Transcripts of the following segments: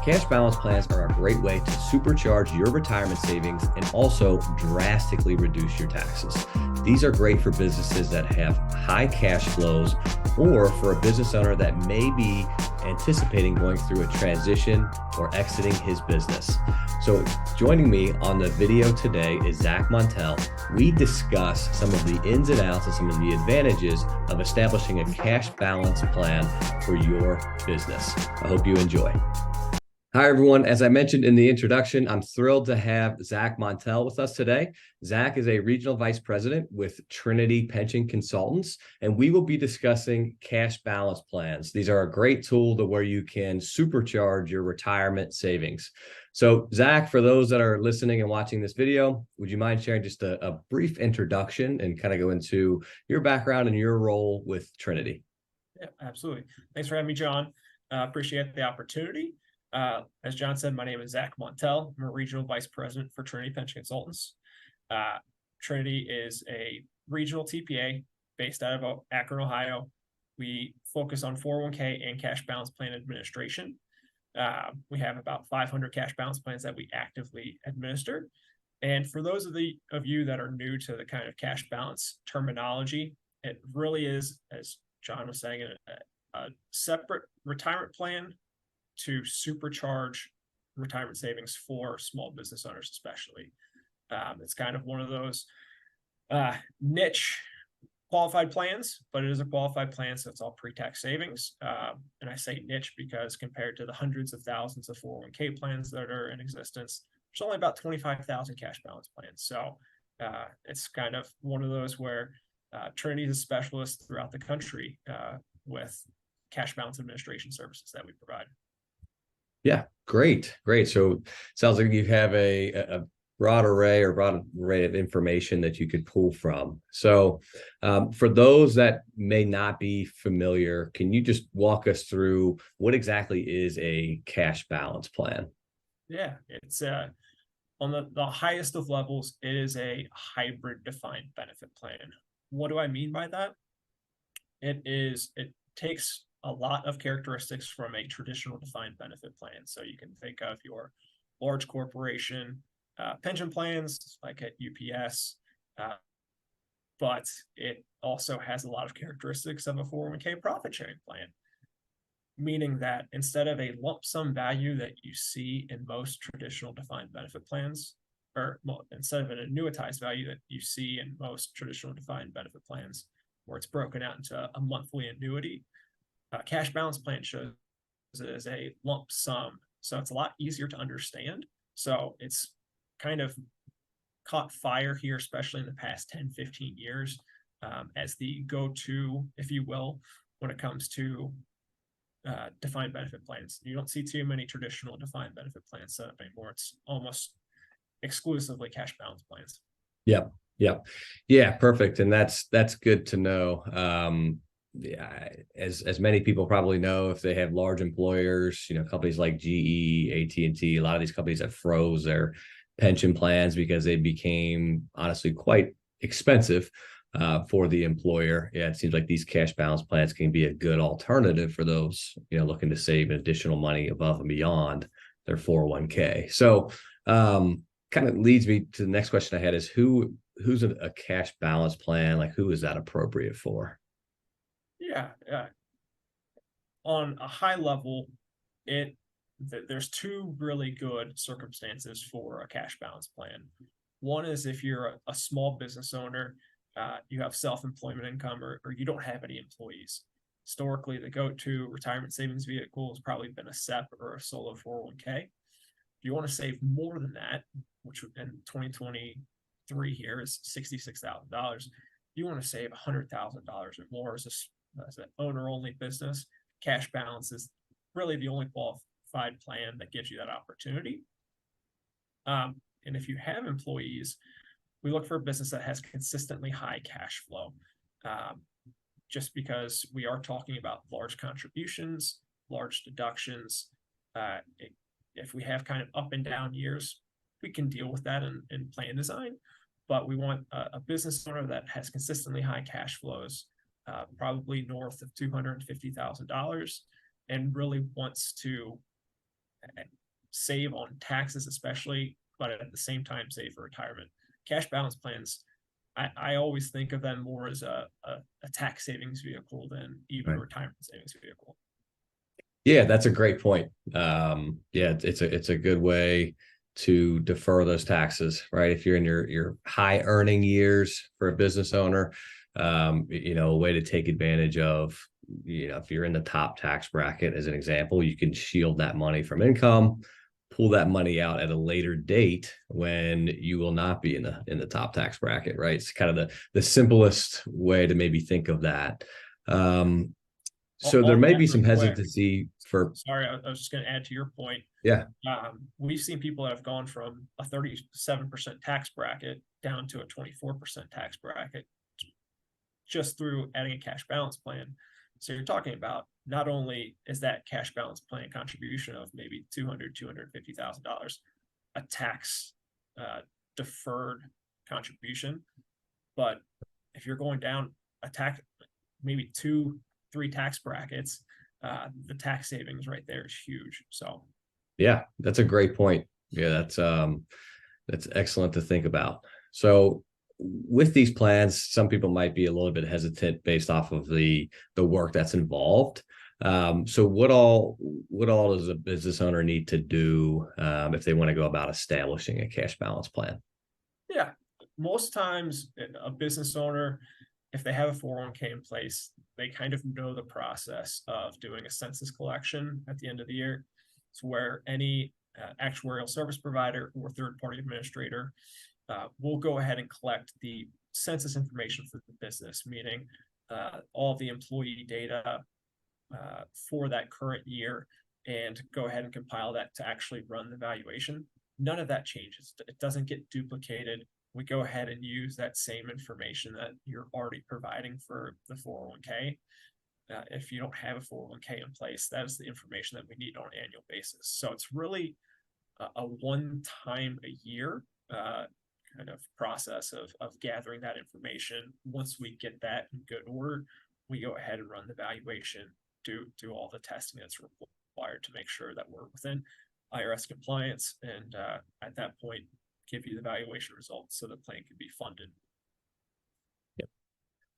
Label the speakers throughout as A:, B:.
A: Cash balance plans are a great way to supercharge your retirement savings and also drastically reduce your taxes. These are great for businesses that have high cash flows or for a business owner that may be anticipating going through a transition or exiting his business. So joining me on the video today is Zachery Mountel. We discuss some of the ins and outs and some of the advantages of establishing a cash balance plan for your business. I hope you enjoy. Hi, everyone. As I mentioned in the introduction, I'm thrilled to have Zachery Mountel with us today. Zach is a regional vice president with Trinity Pension Consultants, and we will be discussing cash balance plans. These are a great tool to where you can supercharge your retirement savings. So, Zach, for those that are listening and watching this video, would you mind sharing just a brief introduction and kind of go into your background and your role with Trinity?
B: Yeah, absolutely. Thanks for having me, John. Appreciate the opportunity. As John said, my name is Zachery Mountel. I'm a regional vice president for Trinity Pension Consultants. Trinity is a regional TPA based out of Akron, Ohio. We focus on 401k and cash balance plan administration. We have about 500 cash balance plans that we actively administer. And for those of you that are new to the kind of cash balance terminology, it really is, as John was saying, a separate retirement plan to supercharge retirement savings for small business owners, especially. It's kind of one of those niche qualified plans, but it is a qualified plan, so it's all pre-tax savings. And I say niche because compared to the hundreds of thousands of 401k plans that are in existence, there's only about 25,000 cash balance plans. So it's kind of one of those where Trinity is a specialist throughout the country with cash balance administration services that we provide.
A: Yeah, great. So sounds like you have a broad array of information that you could pull from. So for those that may not be familiar, can you just walk us through what exactly is a cash balance plan?
B: Yeah, it's on the highest of levels, it is a hybrid defined benefit plan. What do I mean by that? It takes a lot of characteristics from a traditional defined benefit plan. So you can think of your large corporation pension plans like at UPS, but it also has a lot of characteristics of a 401k profit sharing plan, meaning that instead of a lump sum value that you see in most traditional defined benefit plans, or instead of an annuitized value that you see in most traditional defined benefit plans, where it's broken out into a monthly annuity, cash balance plan shows it as a lump sum. So it's a lot easier to understand. So it's kind of caught fire here, especially in the past 10, 15 years, as the go-to, if you will, when it comes to defined benefit plans. You don't see too many traditional defined benefit plans set up anymore. It's almost exclusively cash balance plans.
A: Yeah, perfect. And that's good to know. Yeah, as many people probably know, if they have large employers, companies like GE, AT&T, a lot of these companies that froze their pension plans because they became honestly quite expensive for the employer. Yeah, it seems like these cash balance plans can be a good alternative for those looking to save additional money above and beyond their 401k. So kind of leads me to the next question I had is who's a cash balance plan? Like, who is that appropriate for?
B: Yeah. On a high level, there's two really good circumstances for a cash balance plan. One is if you're a small business owner, you have self-employment income, or you don't have any employees. Historically, the go-to retirement savings vehicle has probably been a SEP or a solo 401k. If you want to save more than that, which in 2023 here is $66,000, you want to save $100,000 or more as an owner-only business, cash balance is really the only qualified plan that gives you that opportunity. And if you have employees, we look for a business that has consistently high cash flow, just because we are talking about large contributions, large deductions. If we have kind of up and down years, we can deal with that in plan design, but we want a business owner that has consistently high cash flows, probably north of $250,000, and really wants to save on taxes, especially, but at the same time save for retirement. Cash balance plans, I always think of them more as a tax savings vehicle than even a
A: Right.
B: retirement savings vehicle.
A: Yeah, that's a great point. Yeah, it's a good way to defer those taxes, right? If you're in your high earning years for a business owner, a way to take advantage of, if you're in the top tax bracket, as an example, you can shield that money from income, pull that money out at a later date when you will not be in the top tax bracket, right? It's kind of the simplest way to maybe think of that. Um, so there
B: On
A: may
B: that,
A: be
B: real
A: some
B: quick,
A: hesitancy for,
B: sorry, I was just going to add to your point.
A: yeah,
B: We've seen people that have gone from a 37% tax bracket down to a 24% tax bracket just through adding a cash balance plan. So you're talking about, not only is that cash balance plan contribution of maybe $250,000 a tax deferred contribution, but if you're going down a tax, maybe 2-3 tax brackets, the tax savings right there is huge. So
A: yeah, that's a great point. Yeah, that's excellent to think about. So with these plans, some people might be a little bit hesitant based off of the work that's involved. So what all does a business owner need to do if they want to go about establishing a cash balance plan?
B: yeah, most times a business owner, if they have a 401k in place, they kind of know the process of doing a census collection at the end of the year. It's where any actuarial service provider or third-party administrator will go ahead and collect the census information for the business, meaning all the employee data for that current year, and go ahead and compile that to actually run the valuation. None of that changes. It doesn't get duplicated. We go ahead and use that same information that you're already providing for the 401k. If you don't have a 401k in place, that is the information that we need on an annual basis. So it's really a one time a year kind of process of gathering that information. Once we get that in good order, we go ahead and run the valuation, do all the testing that's required to make sure that we're within IRS compliance, and at that point give you the valuation results so the plan can be funded.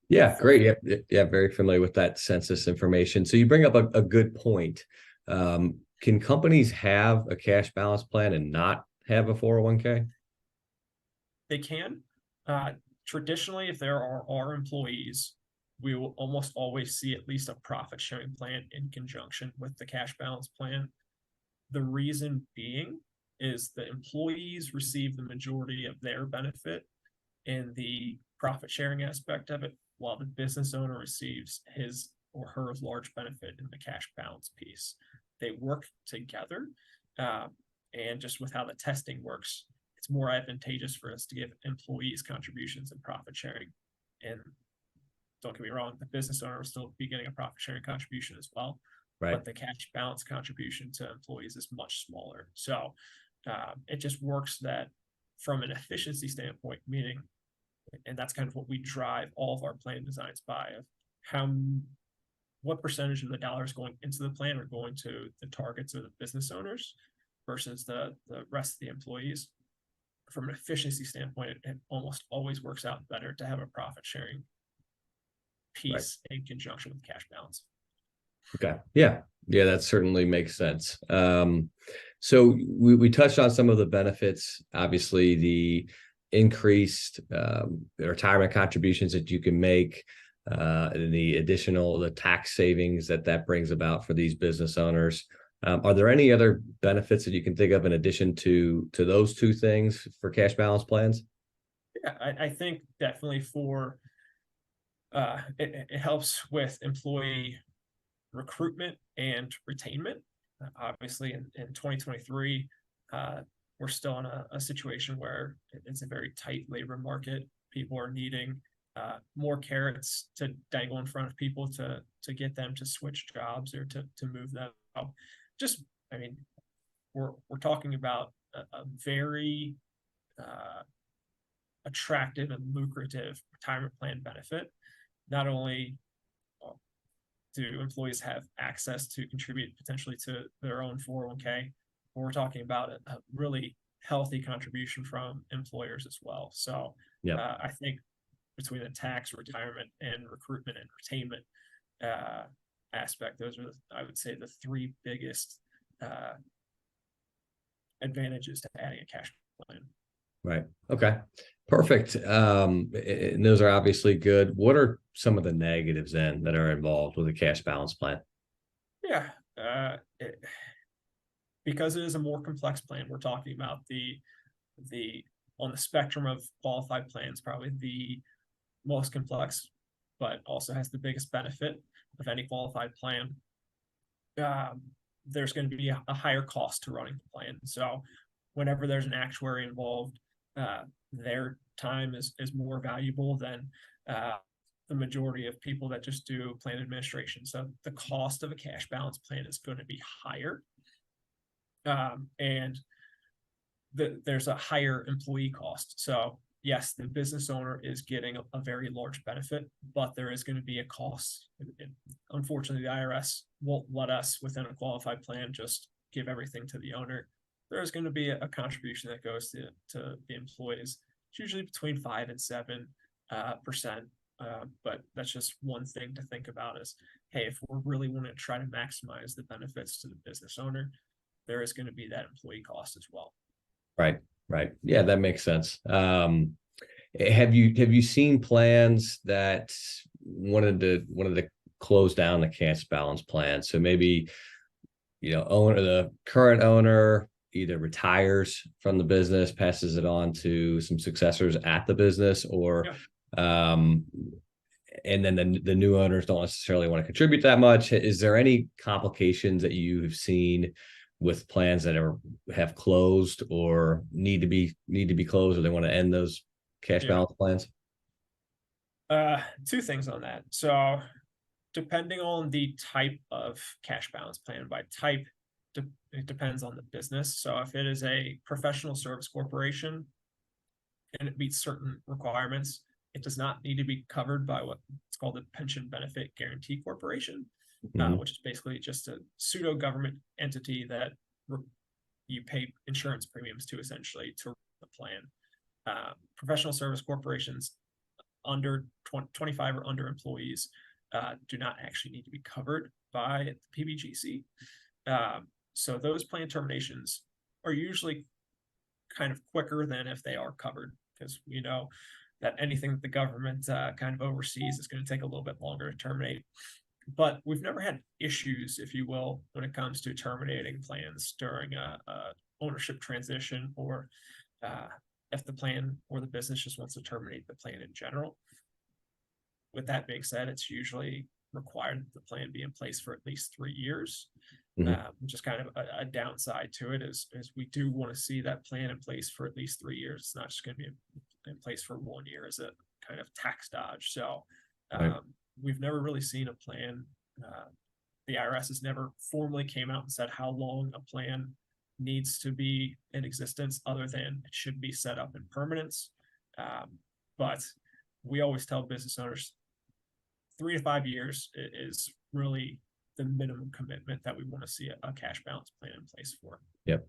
A: Yeah, great. Yeah, very familiar with that census information. So you bring up a good point. Can companies have a cash balance plan and not have a 401k?
B: They can. Traditionally, if there are our employees, we will almost always see at least a profit sharing plan in conjunction with the cash balance plan. The reason being is the employees receive the majority of their benefit in the profit sharing aspect of it, while the business owner receives his or her large benefit in the cash balance piece. They work together, and just with how the testing works, it's more advantageous for us to give employees contributions and profit sharing. And don't get me wrong, the business owner will still be getting a profit sharing contribution as well,
A: Right.
B: but the cash balance contribution to employees is much smaller. So it just works that from an efficiency standpoint, meaning, and that's kind of what we drive all of our plan designs by, of what percentage of the dollars going into the plan are going to the targets of the business owners versus the rest of the employees. From an efficiency standpoint, it almost always works out better to have a profit sharing piece in conjunction with cash balance.
A: Okay. Yeah. Yeah, that certainly makes sense. So we touched on some of the benefits, obviously the increased retirement contributions that you can make, the tax savings that brings about for these business owners. Are there any other benefits that you can think of in addition to those two things for cash balance plans?
B: Yeah, I think definitely for it helps with employee recruitment and retainment. Obviously, in 2023, we're still in a situation where it's a very tight labor market. People are needing more carrots to dangle in front of people to get them to switch jobs or to move them up. Just, I mean, we're talking about a very attractive and lucrative retirement plan benefit. Not only do employees have access to contribute potentially to their own 401k, we're talking about a really healthy contribution from employers as well. So
A: Yeah.
B: I think between the tax, retirement, and recruitment and retainment aspect, those are, I would say, the three biggest advantages to adding a cash plan.
A: Right. Okay. Perfect. And those are obviously good. What are some of the negatives then that are involved with a cash balance plan?
B: Yeah. Because it is a more complex plan, we're talking about the on the spectrum of qualified plans, probably the most complex, but also has the biggest benefit of any qualified plan. There's going to be a higher cost to running the plan. So whenever there's an actuary involved, their time is more valuable than the majority of people that just do plan administration. So the cost of a cash balance plan is going to be higher. And there's a higher employee cost. So yes, the business owner is getting a very large benefit, but there is going to be a cost. Unfortunately, the IRS won't let us within a qualified plan just give everything to the owner. There is going to be a contribution that goes to the employees. It's usually between 5 and 7%. But that's just one thing to think about is, hey, if we're really want to try to maximize the benefits to the business owner, there is going to be that employee cost as well.
A: Right. Right. Yeah, that makes sense. Have you seen plans that wanted to close down the cash balance plan? So maybe, the current owner either retires from the business, passes it on to some successors at the business, or and then the new owners don't necessarily want to contribute that much. Is there any complications that you've seen with plans that have closed or need to be closed, or they want to end those cash balance plans?
B: Two things on that. So depending on the type of cash balance plan, by type, it depends on the business. So if it is a professional service corporation and it meets certain requirements, it does not need to be covered by what's called the Pension Benefit Guarantee Corporation, which is basically just a pseudo government entity that you pay insurance premiums to essentially to run the plan. Professional service corporations under 25 or under employees do not actually need to be covered by the PBGC. So those plan terminations are usually kind of quicker than if they are covered, because we know that anything that the government kind of oversees is going to take a little bit longer to terminate. But we've never had issues, if you will, when it comes to terminating plans during a ownership transition, or if the plan or the business just wants to terminate the plan in general. With that being said, it's usually required that the plan be in place for at least 3 years, which is kind of a downside to it, is we do want to see that plan in place for at least 3 years. It's not just going to be in place for 1 year as a kind of tax dodge. So we've never really seen a plan. The IRS has never formally came out and said how long a plan needs to be in existence, other than it should be set up in permanence. But we always tell business owners 3 to 5 years is really the minimum commitment that we want to see a cash balance plan in place for.
A: Yep.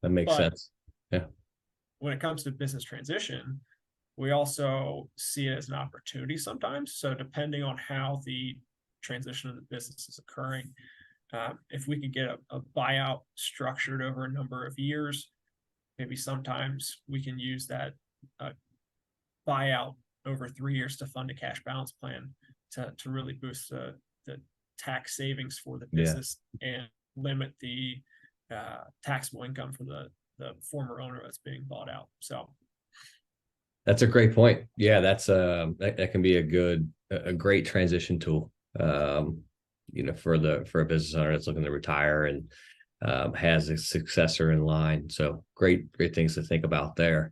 A: That makes sense. Yeah.
B: When it comes to business transition, we also see it as an opportunity sometimes. So depending on how the transition of the business is occurring, if we can get a buyout structured over a number of years, maybe sometimes we can use that buyout over 3 years to fund a cash balance plan to really boost the tax savings for the business and limit the taxable income for the former owner that's being bought out. So
A: that's a great point. Yeah, that's that can be a great transition tool. For a business owner that's looking to retire and has a successor in line. So great things to think about there.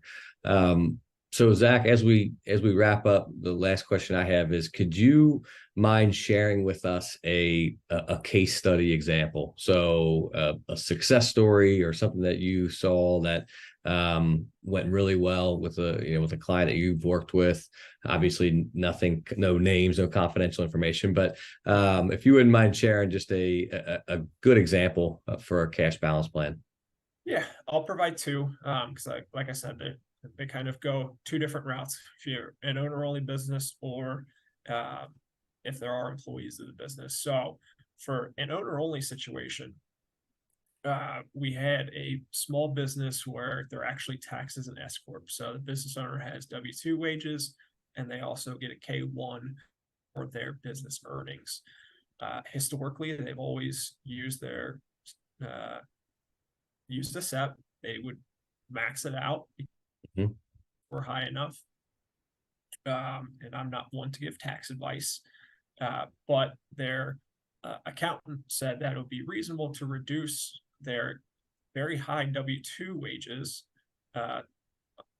A: So Zach, as we wrap up, the last question I have is, could you mind sharing with us a case study example? So a success story or something that you saw that went really well with a client that you've worked with. Obviously no names, no confidential information, but if you wouldn't mind sharing just a good example for a cash balance plan.
B: Yeah, I'll provide two. Because like I said, they kind of go two different routes. If you're an owner-only business, or uh, if there are employees of the business. So for an owner-only situation, we had a small business where they're actually taxed as an S corp. So the business owner has W-2 wages, and they also get a K-1 for their business earnings. Historically, they've always uh, used a SEP. They would max it out if
A: Mhm.
B: we're high enough. And I'm not one to give tax advice, but their accountant said that it would be reasonable to reduce their very high W-2 wages uh,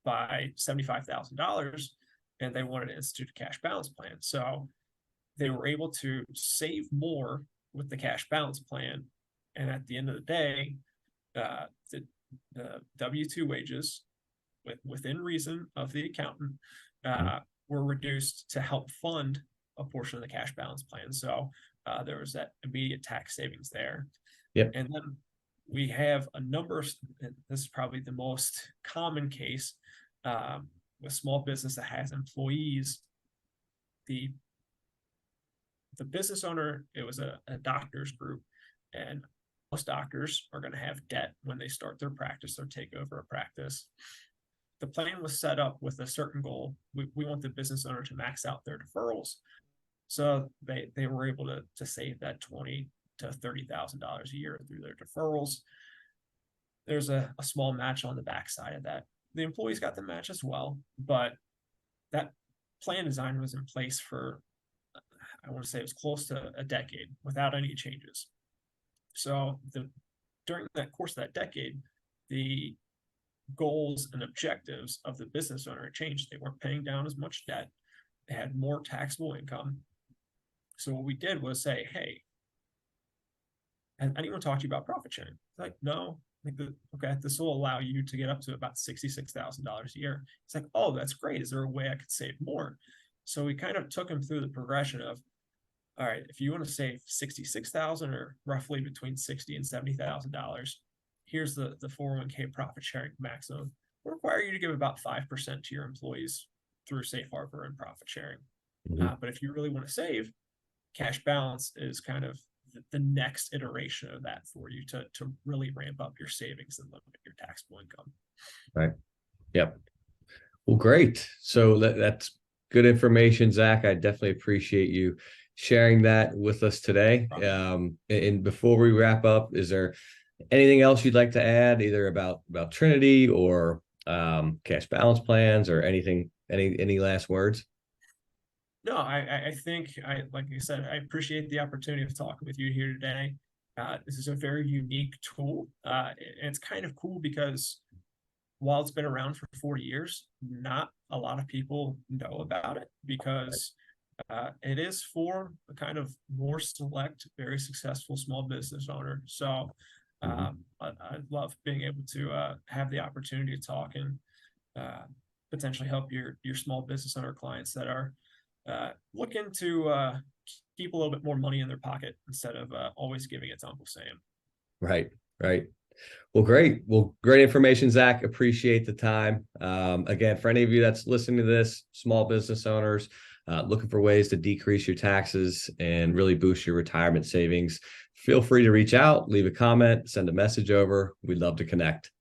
B: by $75,000, and they wanted to institute a cash balance plan. So they were able to save more with the cash balance plan. And at the end of the day, the W-2 wages, within reason of the accountant,
A: Mhm.
B: were reduced to help fund a portion of the cash balance plan. So there was that immediate tax savings there.
A: Yep.
B: And then we have a number of, this is probably the most common case, with small business that has employees. The business owner, it was a doctor's group, and most doctors are going to have debt when they start their practice or take over a practice. The plan was set up with a certain goal. We want the business owner to max out their deferrals. So they were able to save that $20,000 to $30,000 a year through their deferrals. There's a small match on the backside of that. The employees got the match as well, but that plan design was in place for, I want to say it was close to a decade without any changes. So during that course of that decade, the goals and objectives of the business owner changed. They weren't paying down as much debt. They had more taxable income. So what we did was say, hey, has anyone talked to you about profit sharing? It's like, no. Like, okay, this will allow you to get up to about $66,000 a year. It's like, oh, that's great. Is there a way I could save more? So we kind of took him through the progression of, all right, if you want to save 66,000, or roughly between $60,000 and $70,000, here's the 401k profit sharing maximum. We'll require you to give about 5% to your employees through safe harbor and profit sharing.
A: Mhm.
B: But if you really want to save, cash balance is kind of the next iteration of that for you to really ramp up your savings and limit your taxable income.
A: Right. Yep. Well, great. So that's good information, Zach. I definitely appreciate you sharing that with us today. And before we wrap up, is there anything else you'd like to add, either about Trinity or cash balance plans, or anything? Any last words?
B: No, I think, like I said, I appreciate the opportunity of talking with you here today. This is a very unique tool. And it's kind of cool because while it's been around for 40 years, not a lot of people know about it, because it is for a kind of more select, very successful small business owner. So
A: Mhm.
B: I love being able to have the opportunity to talk and potentially help your small business owner clients that are looking to keep a little bit more money in their pocket instead of always giving it to Uncle Sam.
A: Right. Right. Well, great. Well, great information, Zach. Appreciate the time. Again, for any of you that's listening to this, small business owners, looking for ways to decrease your taxes and really boost your retirement savings, feel free to reach out, leave a comment, send a message over. We'd love to connect.